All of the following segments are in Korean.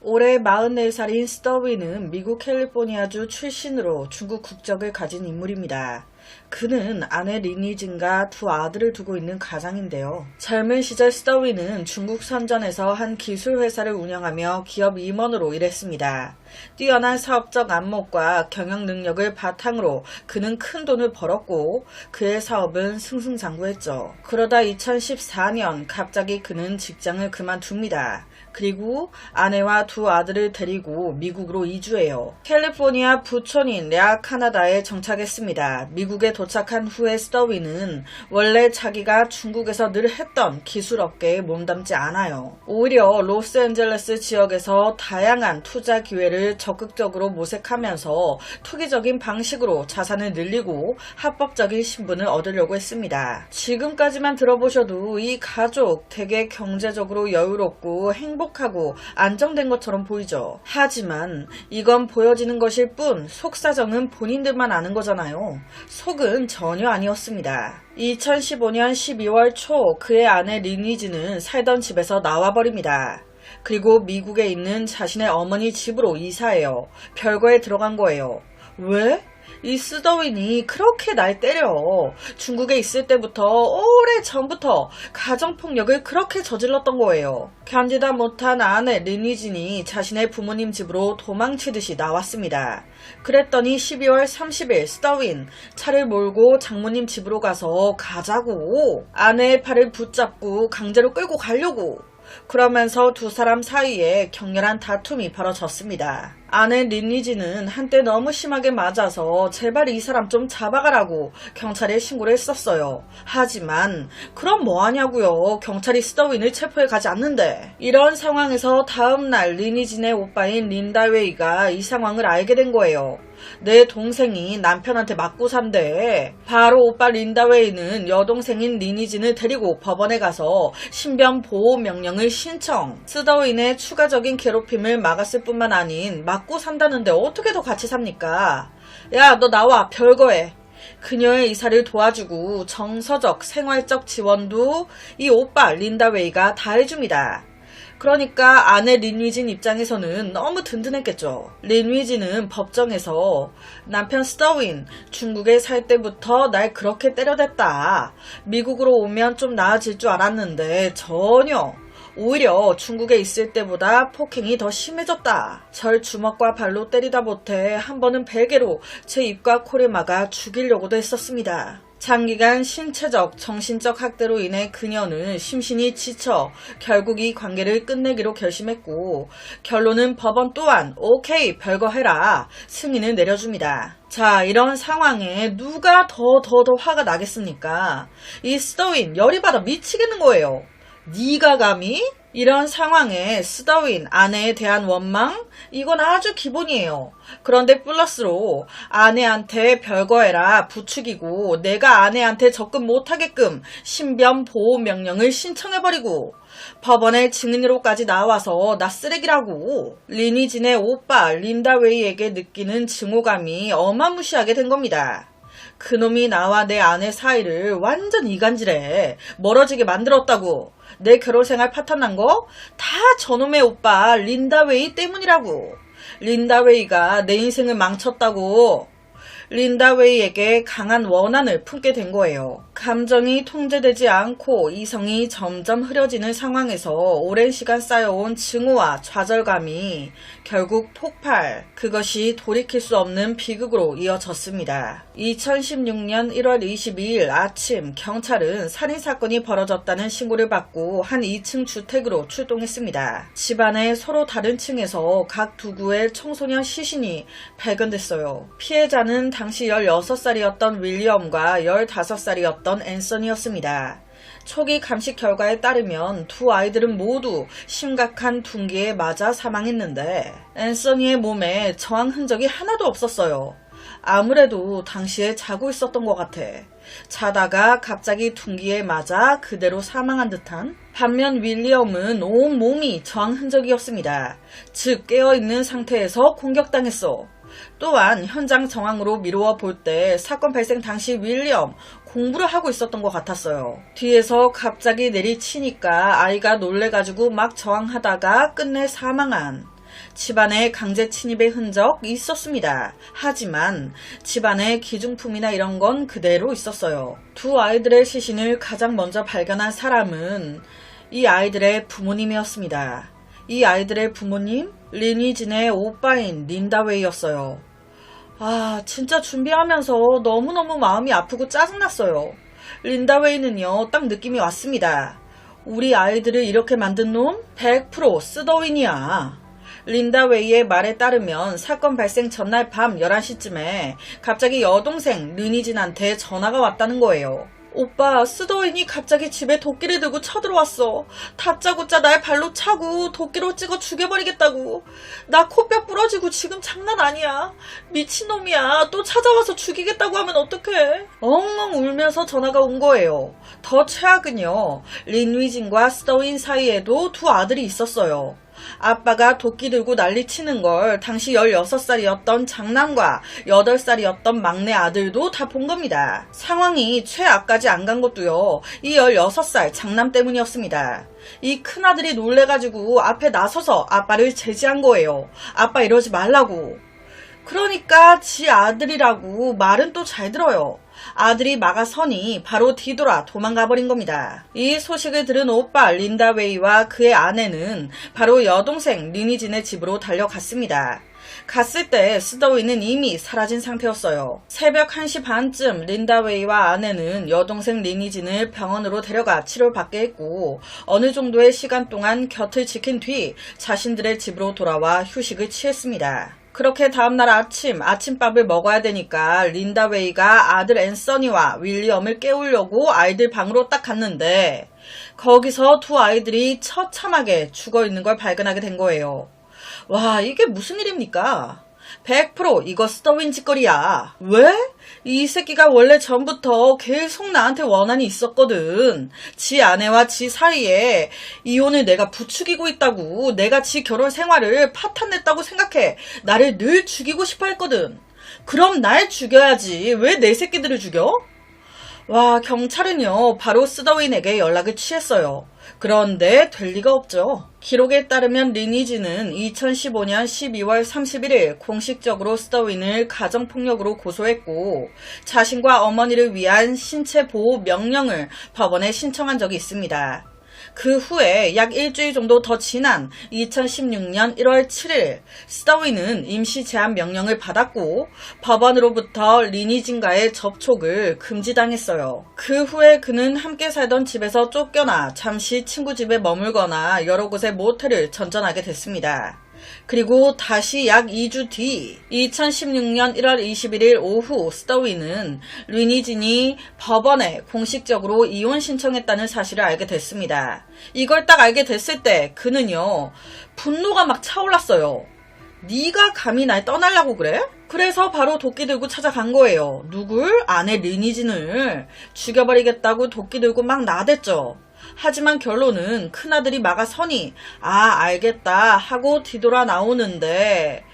올해 44살인 스더위는 미국 캘리포니아주 출신으로 중국 국적을 가진 인물입니다. 그는 아내 리니진과 두 아들을 두고 있는 가장인데요. 젊은 시절 스더위는 중국 선전에서 한 기술회사를 운영하며 기업 임원으로 일했습니다. 뛰어난 사업적 안목과 경영 능력을 바탕으로 그는 큰 돈을 벌었고 그의 사업은 승승장구했죠. 그러다 2014년 갑자기 그는 직장을 그만둡니다. 그리고 아내와 두 아들을 데리고 미국으로 이주해요. 캘리포니아 부촌인 레아카나다에 정착했습니다. 미국에 도착한 후에 스더위는 원래 자기가 중국에서 늘 했던 기술 업계에 몸담지 않아요. 오히려 로스앤젤레스 지역에서 다양한 투자 기회를 적극적으로 모색하면서 투기적인 방식으로 자산을 늘리고 합법적인 신분을 얻으려고 했습니다. 지금까지만 들어보셔도 이 가족 되게 경제적으로 여유롭고 행복하고 안정된 것처럼 보이죠. 하지만 이건 보여지는 것일 뿐 속사정은 본인들만 아는 거잖아요. 속은 전혀 아니었습니다. 2015년 12월 초 그의 아내 리니지는 살던 집에서 나와버립니다. 그리고 미국에 있는 자신의 어머니 집으로 이사해요. 별거에 들어간 거예요. 왜? 이 스더윈이 그렇게 날 때려. 중국에 있을 때부터 오래 전부터 가정폭력을 그렇게 저질렀던 거예요. 견디다 못한 아내 리니진이 자신의 부모님 집으로 도망치듯이 나왔습니다. 그랬더니 12월 30일 스더윈 차를 몰고 장모님 집으로 가서 가자고 아내의 팔을 붙잡고 강제로 끌고 가려고 그러면서 두 사람 사이에 격렬한 다툼이 벌어졌습니다. 아내 리니지는 한때 너무 심하게 맞아서 제발 이 사람 좀 잡아가라고 경찰에 신고를 했었어요. 하지만 그럼 뭐하냐고요. 경찰이 스더윈을 체포해 가지 않는데. 이런 상황에서 다음날 리니진의 오빠인 린다웨이가 이 상황을 알게 된 거예요. 내 동생이 남편한테 맞고 산대. 바로 오빠 린다웨이는 여동생인 리니진을 데리고 법원에 가서 신변 보호 명령을 신청. 스더윈의 추가적인 괴롭힘을 막았을 뿐만 아닌 맞고 산다는데 어떻게 더 같이 삽니까? 야, 너 나와. 별거해. 그녀의 이사를 도와주고 정서적, 생활적 지원도 이 오빠 린다웨이가 다 해줍니다. 그러니까 아내 린위진 입장에서는 너무 든든했겠죠. 린위진은 법정에서 남편 스더윈 중국에 살 때부터 날 그렇게 때려댔다. 미국으로 오면 좀 나아질 줄 알았는데 전혀. 오히려 중국에 있을 때보다 폭행이 더 심해졌다. 절 주먹과 발로 때리다 못해 한 번은 베개로 제 입과 코를 막아 죽이려고도 했었습니다. 장기간 신체적, 정신적 학대로 인해 그녀는 심신이 지쳐 결국 이 관계를 끝내기로 결심했고 결론은 법원 또한 오케이 별거 해라 승인을 내려줍니다. 자, 이런 상황에 누가 더 화가 나겠습니까? 이 스더윈 열이 받아 미치겠는 거예요. 네가 감히? 이런 상황에 스더윈 아내에 대한 원망? 이건 아주 기본이에요. 그런데 플러스로 아내한테 별거해라 부추기고 내가 아내한테 접근 못하게끔 신변 보호 명령을 신청해버리고 법원에 증인으로까지 나와서 나 쓰레기라고. 리니진의 오빠 린다웨이에게 느끼는 증오감이 어마무시하게 된 겁니다. 그놈이 나와 내 아내 사이를 완전 이간질해 멀어지게 만들었다고. 내 결혼생활 파탄난 거 다 저놈의 오빠 린다웨이 때문이라고. 린다웨이가 내 인생을 망쳤다고. 린다웨이에게 강한 원한을 품게 된 거예요. 감정이 통제되지 않고 이성이 점점 흐려지는 상황에서 오랜 시간 쌓여온 증오와 좌절감이 결국 폭발, 그것이 돌이킬 수 없는 비극으로 이어졌습니다. 2016년 1월 22일 아침 경찰은 살인사건이 벌어졌다는 신고를 받고 한 2층 주택으로 출동했습니다. 집안에 서로 다른 층에서 각 두 구의 청소년 시신이 발견됐어요. 피해자는 당시 16살이었던 윌리엄과 15살이었던 앤서니였습니다. 초기 감식 결과에 따르면 두 아이들은 모두 심각한 둔기에 맞아 사망했는데 앤서니의 몸에 저항 흔적이 하나도 없었어요. 아무래도 당시에 자고 있었던 것 같아. 자다가 갑자기 둔기에 맞아 그대로 사망한 듯한. 반면 윌리엄은 온 몸이 저항 흔적이었습니다. 즉 깨어있는 상태에서 공격당했어. 또한 현장 정황으로 미루어 볼 때 사건 발생 당시 윌리엄 공부를 하고 있었던 것 같았어요. 뒤에서 갑자기 내리치니까 아이가 놀래가지고 막 저항하다가 끝내 사망한. 집안에 강제 침입의 흔적이 있었습니다. 하지만 집안에 기중품이나 이런 건 그대로 있었어요. 두 아이들의 시신을 가장 먼저 발견한 사람은 이 아이들의 부모님이었습니다. 이 아이들의 부모님? 리니진의 오빠인 린다웨이였어요. 아, 진짜 준비하면서 너무너무 마음이 아프고 짜증났어요. 린다웨이는요, 딱 느낌이 왔습니다. 우리 아이들을 이렇게 만든 놈? 100% 스더윈이야. 린다웨이의 말에 따르면 사건 발생 전날 밤 11시쯤에 갑자기 여동생 리니진한테 전화가 왔다는 거예요. 오빠, 스더윈이 갑자기 집에 도끼를 들고 쳐들어왔어. 다짜고짜 날 발로 차고 도끼로 찍어 죽여버리겠다고. 나 코뼈 부러지고 지금 장난 아니야. 미친놈이야. 또 찾아와서 죽이겠다고 하면 어떡해. 엉엉 울면서 전화가 온 거예요. 더 최악은요, 린위진과 스더윈 사이에도 두 아들이 있었어요. 아빠가 도끼 들고 난리치는 걸 당시 16살이었던 장남과 8살이었던 막내 아들도 다 본 겁니다. 상황이 최악까지 안 간 것도요, 이 16살 장남 때문이었습니다. 이 큰아들이 놀래가지고 앞에 나서서 아빠를 제지한 거예요. 아빠 이러지 말라고. 그러니까 지 아들이라고 말은 또 잘 들어요. 아들이 막아서니 바로 뒤돌아 도망가버린 겁니다. 이 소식을 들은 오빠 린다웨이와 그의 아내는 바로 여동생 리니진의 집으로 달려갔습니다. 갔을 때 스더윈은 이미 사라진 상태였어요. 새벽 1시 반쯤 린다웨이와 아내는 여동생 리니진을 병원으로 데려가 치료받게 했고, 어느 정도의 시간 동안 곁을 지킨 뒤 자신들의 집으로 돌아와 휴식을 취했습니다. 그렇게 다음날 아침밥을 먹어야 되니까 린다웨이가 아들 앤서니와 윌리엄을 깨우려고 아이들 방으로 딱 갔는데, 거기서 두 아이들이 처참하게 죽어있는 걸 발견하게 된 거예요. 와, 이게 무슨 일입니까? 100% 이거 스더윈 짓거리야. 왜? 이 새끼가 원래 전부터 계속 나한테 원한이 있었거든. 지 아내와 지 사이에 이혼을 내가 부추기고 있다고, 내가 지 결혼 생활을 파탄냈다고 생각해 나를 늘 죽이고 싶어 했거든. 그럼 날 죽여야지. 왜 내 새끼들을 죽여? 와, 경찰은요, 바로 스더윈에게 연락을 취했어요. 그런데 될 리가 없죠. 기록에 따르면 리니지는 2015년 12월 31일 공식적으로 스더윈을 가정폭력으로 고소했고, 자신과 어머니를 위한 신체 보호 명령을 법원에 신청한 적이 있습니다. 그 후에 약 일주일 정도 더 지난 2016년 1월 7일 스더윈은 임시 제한 명령을 받았고, 법원으로부터 리니진과의 접촉을 금지당했어요. 그 후에 그는 함께 살던 집에서 쫓겨나 잠시 친구 집에 머물거나 여러 곳의 모텔을 전전하게 됐습니다. 그리고 다시 약 2주 뒤 2016년 1월 21일 오후 스더윈은 리니진이 법원에 공식적으로 이혼 신청했다는 사실을 알게 됐습니다. 이걸 딱 알게 됐을 때 그는요, 분노가 막 차올랐어요. 네가 감히 날 떠나려고 그래? 그래서 바로 도끼 들고 찾아간 거예요. 누굴? 아내 리니진을 죽여버리겠다고 도끼 들고 막 나댔죠. 하지만 결론은 큰아들이 막아서니 알겠다 하고 뒤돌아 나오는데,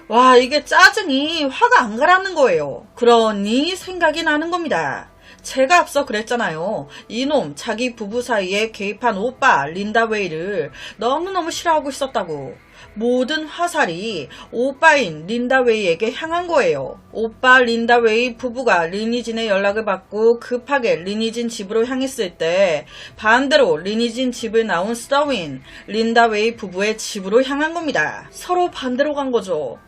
와, 이게 짜증이 화가 안 가라는 거예요. 그러니 생각이 나는 겁니다. 제가 앞서 그랬잖아요. 이놈 자기 부부 사이에 개입한 오빠 린다웨이를 너무너무 싫어하고 있었다고. 모든 화살이 오빠인 린다웨이에게 향한 거예요. 오빠 린다웨이 부부가 리니진의 연락을 받고 급하게 리니진 집으로 향했을 때 반대로 리니진 집을 나온 스더윈, 린다웨이 부부의 집으로 향한 겁니다. 서로 반대로 간 거죠.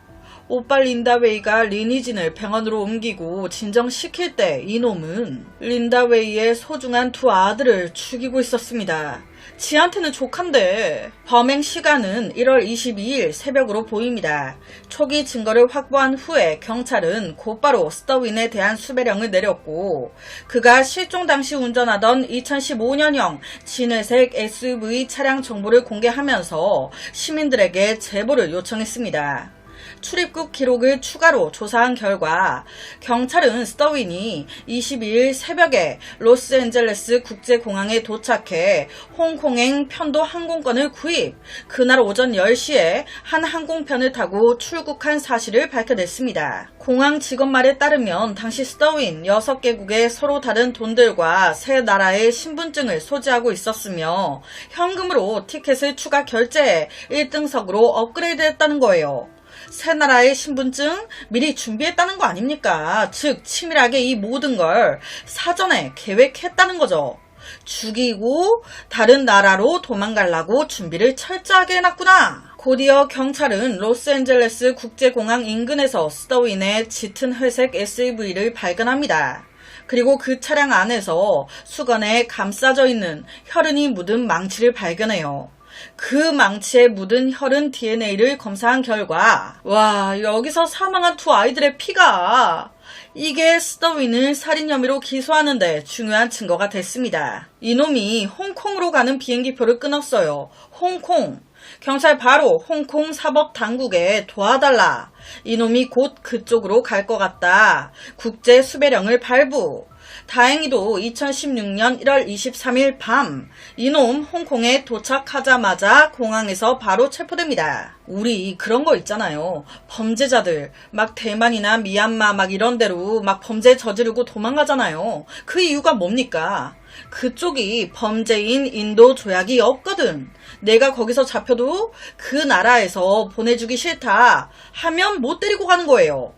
오빠 린다웨이가 리니진을 병원으로 옮기고 진정시킬 때 이놈은 린다웨이의 소중한 두 아들을 죽이고 있었습니다. 지한테는 조카인데. 범행 시간은 1월 22일 새벽으로 보입니다. 초기 증거를 확보한 후에 경찰은 곧바로 스더윈에 대한 수배령을 내렸고, 그가 실종 당시 운전하던 2015년형 진회색 SUV 차량 정보를 공개하면서 시민들에게 제보를 요청했습니다. 출입국 기록을 추가로 조사한 결과 경찰은 스터윈이 22일 새벽에 로스앤젤레스 국제공항에 도착해 홍콩행 편도 항공권을 구입, 그날 오전 10시에 한 항공편을 타고 출국한 사실을 밝혀냈습니다. 공항 직원 말에 따르면 당시 스터윈 6개국의 서로 다른 돈들과 세 나라의 신분증을 소지하고 있었으며 현금으로 티켓을 추가 결제해 1등석으로 업그레이드했다는 거예요. 세 나라의 신분증 미리 준비했다는 거 아닙니까? 즉 치밀하게 이 모든 걸 사전에 계획했다는 거죠. 죽이고 다른 나라로 도망가려고 준비를 철저하게 해놨구나. 곧이어 경찰은 로스앤젤레스 국제공항 인근에서 스터윈의 짙은 회색 SUV를 발견합니다. 그리고 그 차량 안에서 수건에 감싸져 있는 혈흔이 묻은 망치를 발견해요. 그 망치에 묻은 혈흔 DNA를 검사한 결과 와, 여기서 사망한 두 아이들의 피가 이게 스터윈을 살인 혐의로 기소하는데 중요한 증거가 됐습니다. 이놈이 홍콩으로 가는 비행기표를 끊었어요. 홍콩. 경찰 바로 홍콩 사법당국에 도와달라. 이놈이 곧 그쪽으로 갈 것 같다. 국제 수배령을 발부. 다행히도 2016년 1월 23일 밤 이놈 홍콩에 도착하자마자 공항에서 바로 체포됩니다. 우리 그런 거 있잖아요. 범죄자들 막 대만이나 미얀마 막 이런 데로 막 범죄 저지르고 도망가잖아요. 그 이유가 뭡니까? 그쪽이 범죄인 인도 조약이 없거든. 내가 거기서 잡혀도 그 나라에서 보내주기 싫다 하면 못 데리고 가는 거예요.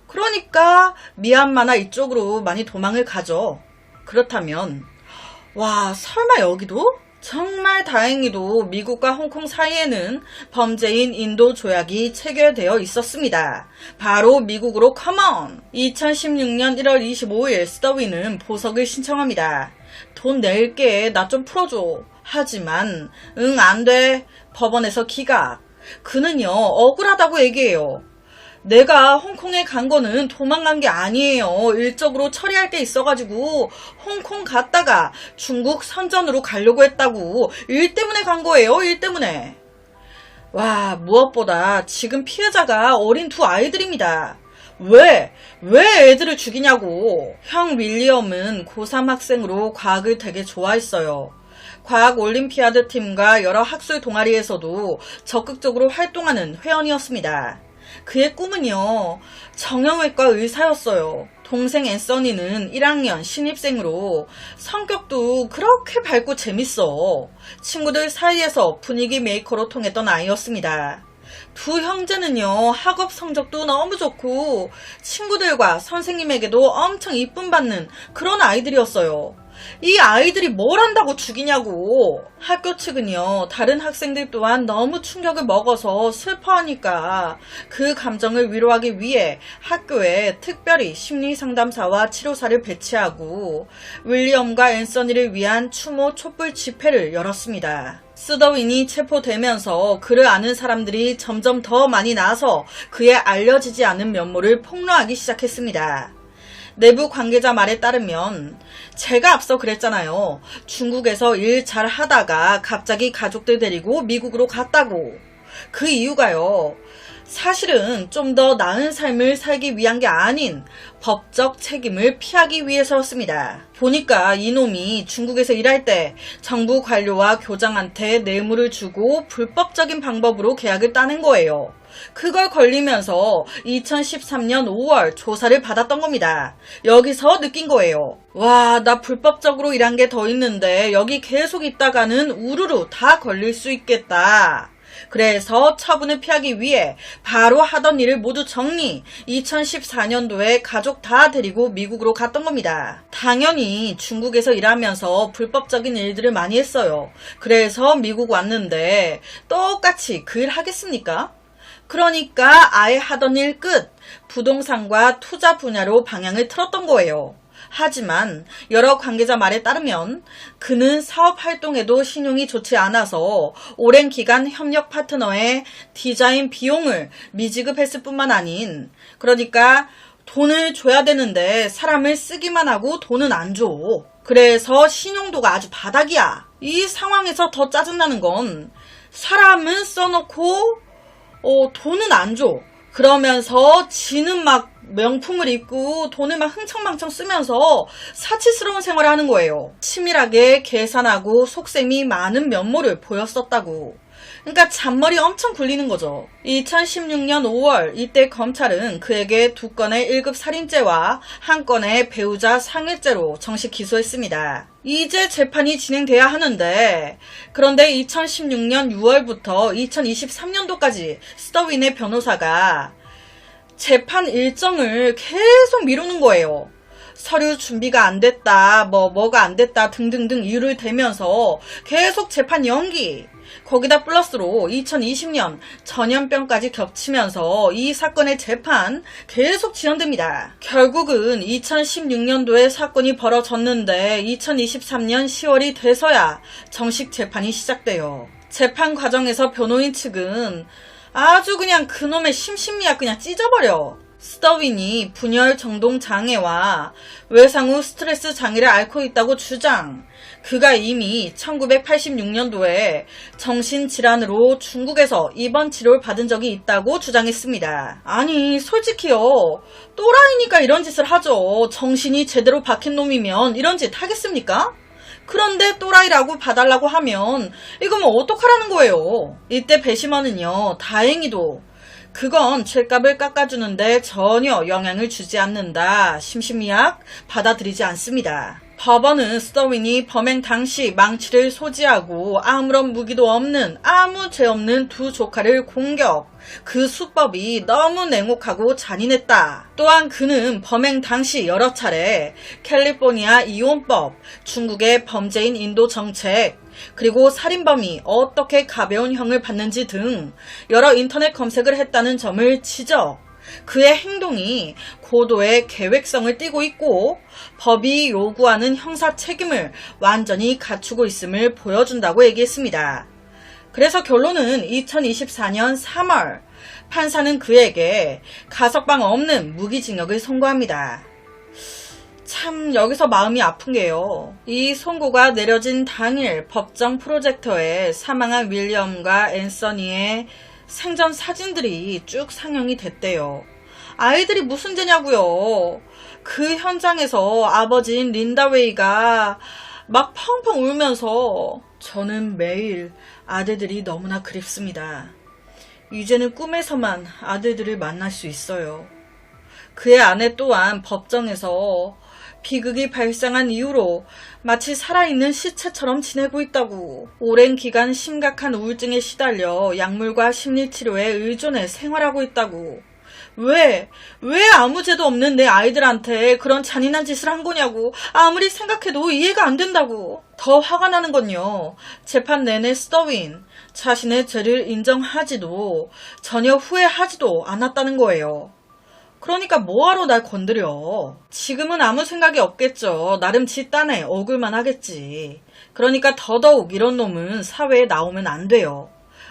그러니까 미얀마나 이쪽으로 많이 도망을 가죠. 그렇다면 와, 설마 여기도? 정말 다행히도 미국과 홍콩 사이에는 범죄인 인도 조약이 체결되어 있었습니다. 바로 미국으로 컴온! 2016년 1월 25일 스터윈은 보석을 신청합니다. 돈 낼게, 나 좀 풀어줘. 하지만 응, 안 돼. 법원에서 기각. 그는요, 억울하다고 얘기해요. 내가 홍콩에 간 거는 도망간 게 아니에요. 일적으로 처리할 게 있어가지고 홍콩 갔다가 중국 선전으로 가려고 했다고. 일 때문에 간 거예요. 일 때문에. 와, 무엇보다 지금 피해자가 어린 두 아이들입니다. 왜 애들을 죽이냐고. 형 윌리엄은 고3 학생으로 과학을 되게 좋아했어요. 과학 올림피아드 팀과 여러 학술 동아리에서도 적극적으로 활동하는 회원이었습니다. 그의 꿈은요, 정형외과 의사였어요. 동생 앤서니는 1학년 신입생으로 성격도 그렇게 밝고 재밌어. 친구들 사이에서 분위기 메이커로 통했던 아이였습니다. 두 형제는요, 학업 성적도 너무 좋고 친구들과 선생님에게도 엄청 이쁨 받는 그런 아이들이었어요. 이 아이들이 뭘 한다고 죽이냐고. 학교 측은요, 다른 학생들 또한 너무 충격을 먹어서 슬퍼하니까 그 감정을 위로하기 위해 학교에 특별히 심리상담사와 치료사를 배치하고 윌리엄과 앤서니를 위한 추모 촛불 집회를 열었습니다. 스더윈이 체포되면서 그를 아는 사람들이 점점 더 많이 나서 그의 알려지지 않은 면모를 폭로하기 시작했습니다. 내부 관계자 말에 따르면 제가 앞서 그랬잖아요. 중국에서 일 잘 하다가 갑자기 가족들 데리고 미국으로 갔다고. 그 이유가요. 사실은 좀 더 나은 삶을 살기 위한 게 아닌 법적 책임을 피하기 위해서였습니다. 보니까 이놈이 중국에서 일할 때 정부 관료와 교장한테 뇌물을 주고 불법적인 방법으로 계약을 따낸 거예요. 그걸 걸리면서 2013년 5월 조사를 받았던 겁니다. 여기서 느낀 거예요. 와, 나 불법적으로 일한 게 더 있는데 여기 계속 있다가는 우르르 다 걸릴 수 있겠다. 그래서 처분을 피하기 위해 바로 하던 일을 모두 정리, 2014년도에 가족 다 데리고 미국으로 갔던 겁니다. 당연히 중국에서 일하면서 불법적인 일들을 많이 했어요. 그래서 미국 왔는데 똑같이 그 일 하겠습니까? 그러니까 아예 하던 일 끝, 부동산과 투자 분야로 방향을 틀었던 거예요. 하지만 여러 관계자 말에 따르면 그는 사업 활동에도 신용이 좋지 않아서 오랜 기간 협력 파트너의 디자인 비용을 미지급했을 뿐만 아닌, 그러니까 돈을 줘야 되는데 사람을 쓰기만 하고 돈은 안 줘. 그래서 신용도가 아주 바닥이야. 이 상황에서 더 짜증나는 건 사람은 써놓고 돈은 안 줘. 그러면서 지는 막 명품을 입고 돈을 막 흥청망청 쓰면서 사치스러운 생활을 하는 거예요. 치밀하게 계산하고 속셈이 많은 면모를 보였었다고. 그러니까 잔머리 엄청 굴리는 거죠. 2016년 5월 이때 검찰은 그에게 2건의 1급 살인죄와 1건의 배우자 상해죄로 정식 기소했습니다. 이제 재판이 진행돼야 하는데, 그런데 2016년 6월부터 2023년도까지 스터윈의 변호사가 재판 일정을 계속 미루는 거예요. 서류 준비가 안 됐다, 뭐가 안 됐다 등등등 이유를 대면서 계속 재판 연기. 거기다 플러스로 2020년 전염병까지 겹치면서 이 사건의 재판 계속 지연됩니다. 결국은 2016년도에 사건이 벌어졌는데 2023년 10월이 돼서야 정식 재판이 시작돼요. 재판 과정에서 변호인 측은 아주 그냥 그놈의 심신미약 그냥 찢어버려. 스터윈이 분열 정동 장애와 외상 후 스트레스 장애를 앓고 있다고 주장. 그가 이미 1986년도에 정신질환으로 중국에서 입원 치료를 받은 적이 있다고 주장했습니다. 아니 솔직히요, 또라이니까 이런 짓을 하죠. 정신이 제대로 박힌 놈이면 이런 짓 하겠습니까? 그런데 또라이라고 봐달라고 하면 이거 뭐 어떡하라는 거예요. 이때 배심원은요, 다행히도 그건 죗값을 깎아주는데 전혀 영향을 주지 않는다, 심신미약 받아들이지 않습니다. 법원은 스터윈이 범행 당시 망치를 소지하고 아무런 무기도 없는 아무 죄 없는 두 조카를 공격, 그 수법이 너무 냉혹하고 잔인했다. 또한 그는 범행 당시 여러 차례 캘리포니아 이혼법, 중국의 범죄인 인도 정책, 그리고 살인범이 어떻게 가벼운 형을 받는지 등 여러 인터넷 검색을 했다는 점을 지적. 그의 행동이 고도의 계획성을 띠고 있고 법이 요구하는 형사 책임을 완전히 갖추고 있음을 보여준다고 얘기했습니다. 그래서 결론은 2024년 3월 판사는 그에게 가석방 없는 무기징역을 선고합니다. 참 여기서 마음이 아픈 게요, 이 선고가 내려진 당일 법정 프로젝터에 사망한 윌리엄과 앤서니의 생전 사진들이 쭉 상영이 됐대요. 아이들이 무슨 죄냐고요. 그 현장에서 아버지인 린다 웨이가 막 펑펑 울면서 저는 매일 아들들이 너무나 그립습니다. 이제는 꿈에서만 아들들을 만날 수 있어요. 그의 아내 또한 법정에서 비극이 발생한 이후로 마치 살아있는 시체처럼 지내고 있다고. 오랜 기간 심각한 우울증에 시달려 약물과 심리치료에 의존해 생활하고 있다고. 왜 아무 죄도 없는 내 아이들한테 그런 잔인한 짓을 한 거냐고. 아무리 생각해도 이해가 안 된다고. 더 화가 나는 건요, 재판 내내 스터윈 자신의 죄를 인정하지도 전혀 후회하지도 않았다는 거예요. 그러니까 뭐하러 날 건드려. 지금은 아무 생각이 없겠죠. 나름 지 딴에 억울만 하겠지. 그러니까 더더욱 이런 놈은 사회에 나오면 안 돼요.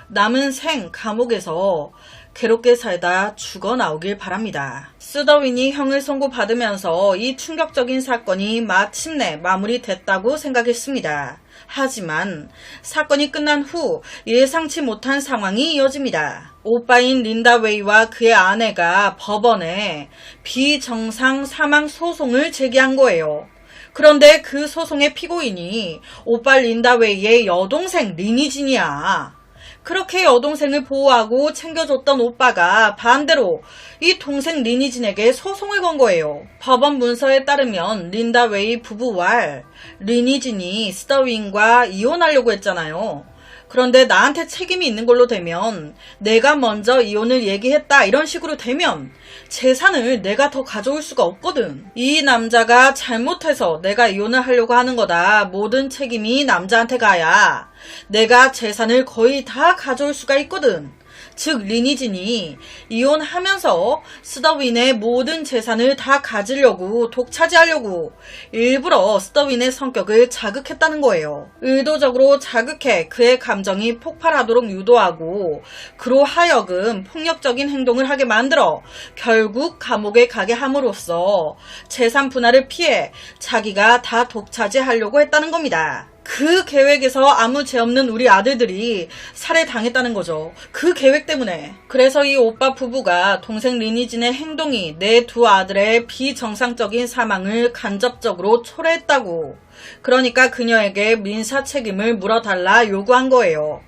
남은 생 감옥에서 괴롭게 살다 죽어 나오길 바랍니다. 스터윈이 형을 선고받으면서 이 충격적인 사건이 마침내 마무리됐다고 생각했습니다. 하지만 사건이 끝난 후 예상치 못한 상황이 이어집니다. 오빠인 린다 웨이와 그의 아내가 법원에 비정상 사망 소송을 제기한 거예요. 그런데 그 소송의 피고인이 오빠 린다 웨이의 여동생 리니진이야. 그렇게 여동생을 보호하고 챙겨줬던 오빠가 반대로 이 동생 리니진에게 소송을 건 거예요. 법원 문서에 따르면 린다 웨이 부부 왈 리니진이 스터윈과 이혼하려고 했잖아요. 그런데 나한테 책임이 있는 걸로 되면, 내가 먼저 이혼을 얘기했다 이런 식으로 되면 재산을 내가 더 가져올 수가 없거든. 이 남자가 잘못해서 내가 이혼을 하려고 하는 거다. 모든 책임이 남자한테 가야 내가 재산을 거의 다 가져올 수가 있거든. 즉 리니진이 이혼하면서 스터윈의 모든 재산을 다 가지려고, 독차지하려고 일부러 스터윈의 성격을 자극했다는 거예요. 의도적으로 자극해 그의 감정이 폭발하도록 유도하고 그로 하여금 폭력적인 행동을 하게 만들어 결국 감옥에 가게 함으로써 재산 분할을 피해 자기가 다 독차지하려고 했다는 겁니다. 그 계획에서 아무 죄 없는 우리 아들들이 살해당했다는 거죠. 그 계획 때문에. 그래서 이 오빠 부부가 동생 리니진의 행동이 내 두 아들의 비정상적인 사망을 간접적으로 초래했다고. 그러니까 그녀에게 민사 책임을 물어달라 요구한 거예요.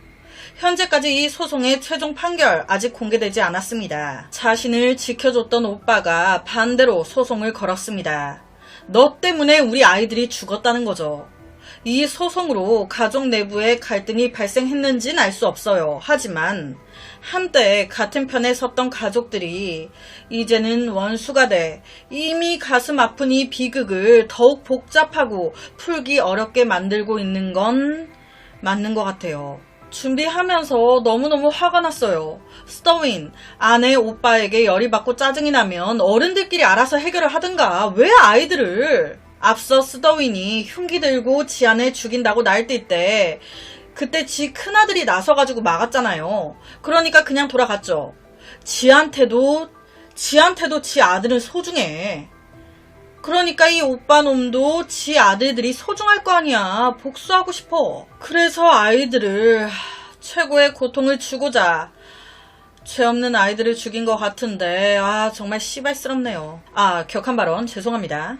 현재까지 이 소송의 최종 판결 아직 공개되지 않았습니다. 자신을 지켜줬던 오빠가 반대로 소송을 걸었습니다. 너 때문에 우리 아이들이 죽었다는 거죠. 이 소송으로 가족 내부에 갈등이 발생했는지는 알 수 없어요. 하지만 한때 같은 편에 섰던 가족들이 이제는 원수가 돼 이미 가슴 아픈 이 비극을 더욱 복잡하고 풀기 어렵게 만들고 있는 건 맞는 것 같아요. 준비하면서 너무너무 화가 났어요. 스터윈, 아내 오빠에게 열이 받고 짜증이 나면 어른들끼리 알아서 해결을 하든가 왜 아이들을. 앞서 스더윈이 흉기 들고 지안을 죽인다고 날뛸 때 그때 지 큰아들이 나서가지고 막았잖아요. 그러니까 그냥 돌아갔죠. 지한테도 지 아들은 소중해. 그러니까 이 오빠 놈도 지 아들들이 소중할 거 아니야. 복수하고 싶어. 그래서 아이들을 최고의 고통을 주고자 죄 없는 아이들을 죽인 것 같은데 정말 씨발스럽네요. 격한 발언 죄송합니다.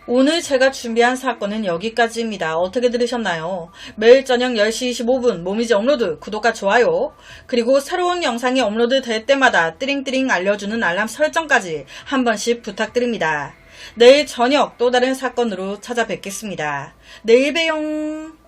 오늘 제가 준비한 사건은 여기까지입니다. 어떻게 들으셨나요? 매일 저녁 10시 25분 모미지 업로드 구독과 좋아요 그리고 새로운 영상이 업로드 될 때마다 띠링띠링 알려주는 알람 설정까지 한 번씩 부탁드립니다. 내일 저녁 또 다른 사건으로 찾아뵙겠습니다. 내일 봬용.